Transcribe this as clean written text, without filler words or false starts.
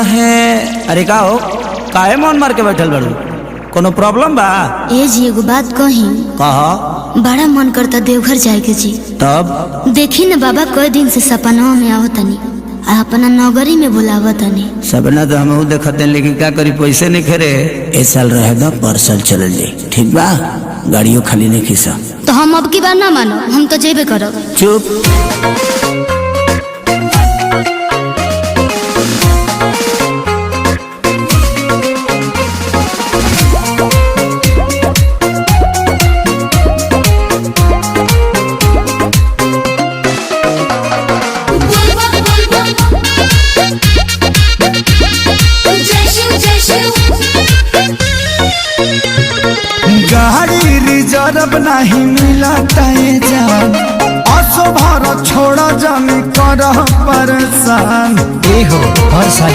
है। अरे का हो, काहे मन मार के बैठल बड़ू? कोनो प्रॉब्लम बा? ए जी एगो बात कही। कहा। बड़ा मन करता देवघर जाए के जी। तब देखी न बाबा कई दिन से सपना में आवतनी आ अपना नगरी में बुलावतनी। सपना तो हम देखते, लेकिन क्या करी, पैसे नहीं खेरे। ए साल रहे दा, पर साल चल जाए, ठीक बा? गाड़ियों खाली नहीं खीसा तो हम अब की बार ना मानो, हम तो जेबे करब। चुप। गाड़ी रिजर्व नहीं मिला जान, असो भर छोड़ा जानी कर परेशान। ए हो, हर साल